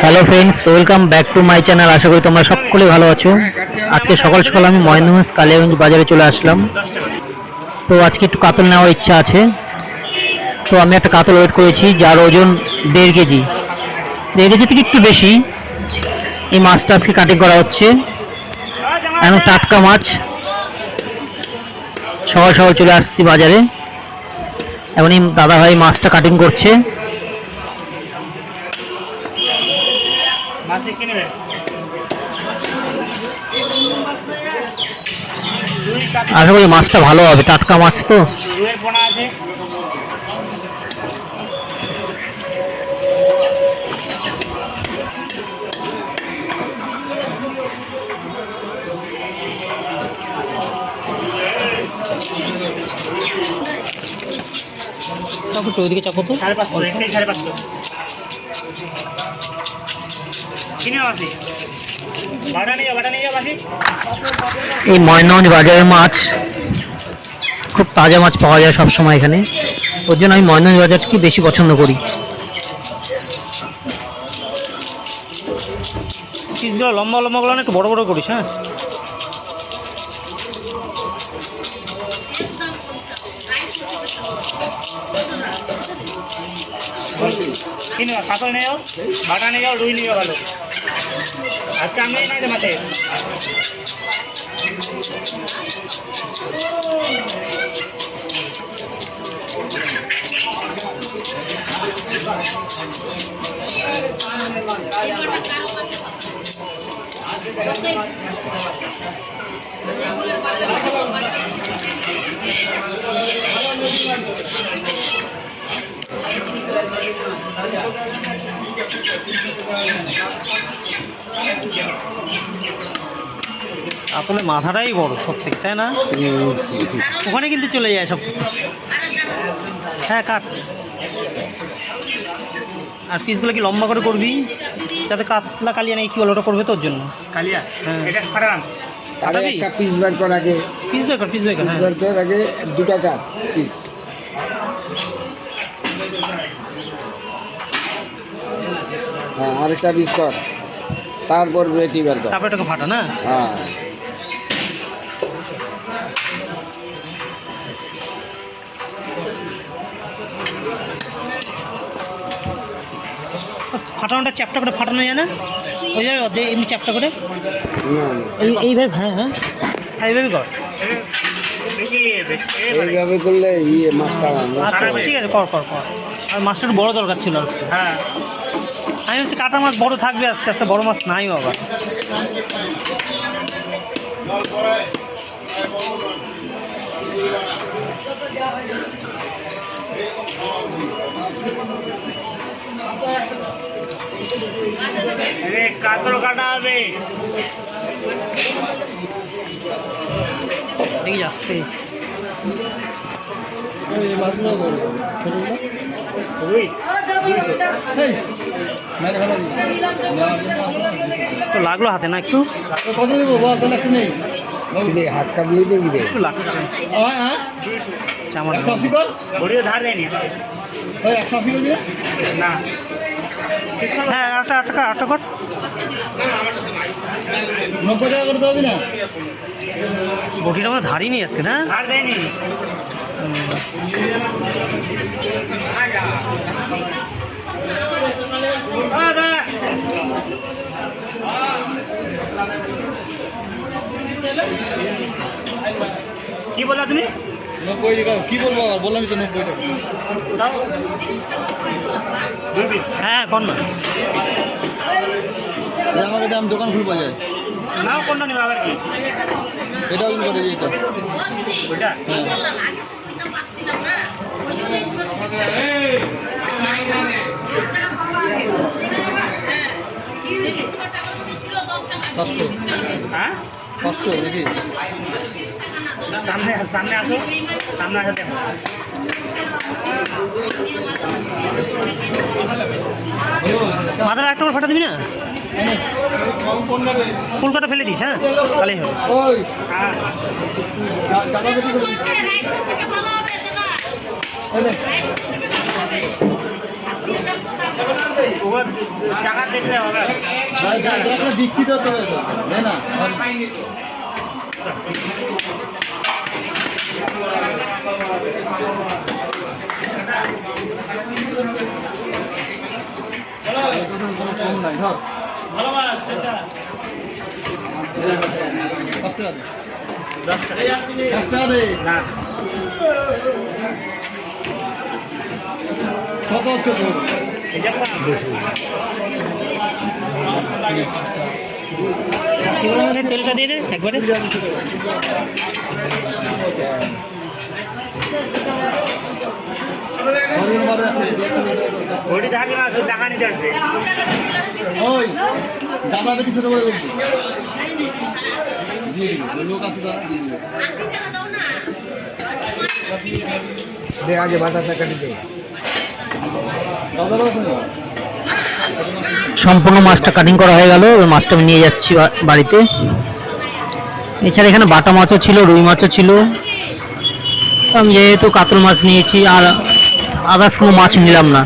Hello friends, welcome back to my channel. আশা করি তোমরা সকলে ভালো আছো। আজকে সকাল সকাল আমি মহেন্দ্রগঞ্জ কালিয়াগঞ্জ বাজারে চলে আসলাম। তো আজকে একটু কাতল নেওয়ার ইচ্ছা আছে, তো আমি একটা কাতল ওয়েট করেছি যার ওজন 1.5 কেজি। 1.5 কেজি থেকে একটু বেশি। এই মাছটা আজকে কাটিং করা হচ্ছে, এবং টাটকা মাছ। সকাল সকাল চলে আসছি বাজারে, এবং এই দাদা ভাই মাছটা কাটিং করছে। আশা করি মাছটা ভালো হবে, টাটকা মাছ তো। ওইদিকে চাপো তো। 550 এই ময়নাগঞ্জ বাজারের মাছ খুব তাজা মাছ পাওয়া যায় সব সময় এখানে, ওর জন্য আমি ময়নাগঞ্জ বাজারকে বেশি পছন্দ করি। পিসগুলো লম্বা লম্বাগুলো একটু বড় বড় করিস। হ্যাঁ, কাতল নিয়ে যাও, বাটা নিয়ে যাও, রুই নিয়ে যাও। ভালো আজকে আমি নাই যে মাঠে আসলে মাথাটাই বড় সব থেকে, তাই না? ওখানে কিন্তু চলে যায় সব কিছু। হ্যাঁ, কাট। আর পিসগুলো কি লম্বা করে করবি, যাতে কাতলা কালিয়া নেই কি বলে ওটা করবে তোর জন্য। কালিয়া হ্যাঁ, এটা ফাটালাম। একটা পিস বের কর আগে, পিস বের কর, পিস বের কর। হ্যাঁ, বের কর আগে দুটা কাট পিস। হ্যাঁ, আরেকটা পিস কর, তারপর বেটি বের কর। তারপরে এটাকে ফাটা না। হ্যাঁ, ফাটানোটা চ্যাপটা করে ফাটানো যায় না? ওই যাবে এমনি চ্যাপটা করে না না, এইভাবে। হ্যাঁ হ্যাঁ, এইভাবে কর। এইভাবে করলে মাছটা আচ্ছা, ঠিক আছে, কর কর কর। আর মাছটা একটু বড় দরকার ছিল আর কি। হ্যাঁ, আমি হচ্ছে কাটা মাছ বড় থাকবে, আস্তে আস্তে বড় মাছ নাই আবার। কাতল কাটা হবে। দেখি আসতে রুই তো লাগলো হাতে না একটু, হাত কাটলেই দেখবি রে। একটু লাগছে। আচ্ছা, আমার ঘড়িও ধার দেয়নি না। হ্যাঁ, আটটা কর। 90 টাকা করে দেবে না? বটিটা আমরা ধারিনি আজকে না। ধার দেয়নি। কি বললা তুমি? 90 টাকা কি বলবো, আর বললামই তো 90 টাকা দাও 2 পিস। হ্যাঁ, কর না। আমাকে দাম দোকান খুলবা যায়। নাও কোনটা নিবে আবার কি? এটা ওই করে দিই তো। ওইটা হ্যাঁ 500 নাকি? সামনে সামনে আসো, সামনে আসো দেখো। মাথাটা একটা করে ফাটা দিবি না? ফুলকাটা ফেলে দিস। হ্যাঁ, তাহলেই হবে। ওই হ্যাঁ দাদা বেটি করে এই নে। ওর টাকা দেখলে হবে 10 টাকা দিচ্ছি তো তোর না কম নাই ধর ভালো মাছ পয়সা 10 টাকা না কত হচ্ছে তোর এই যে তেলটা দিয়ে দে একবারে। ঘড়ি থাকবে না শুধু টাকা নিতে আসবে ওই দাদাটা কি ছোট করে বলছি দিয়ে দিবি লোক আছে দাদা দিয়ে দিবি দে আগে বাটা টাকা দিতে দাদা বলো সম্পূর্ণ মাছটা কাটিং করা হয়ে গেল, এবার মাছটা আমি নিয়ে যাচ্ছি বাড়িতে। এছাড়া এখানে বাটা মাছও ছিল, রুই মাছও ছিল। আমি যেহেতু কাতল মাছ নিয়েছি আর আদার্স কোনো মাছ নিলাম না।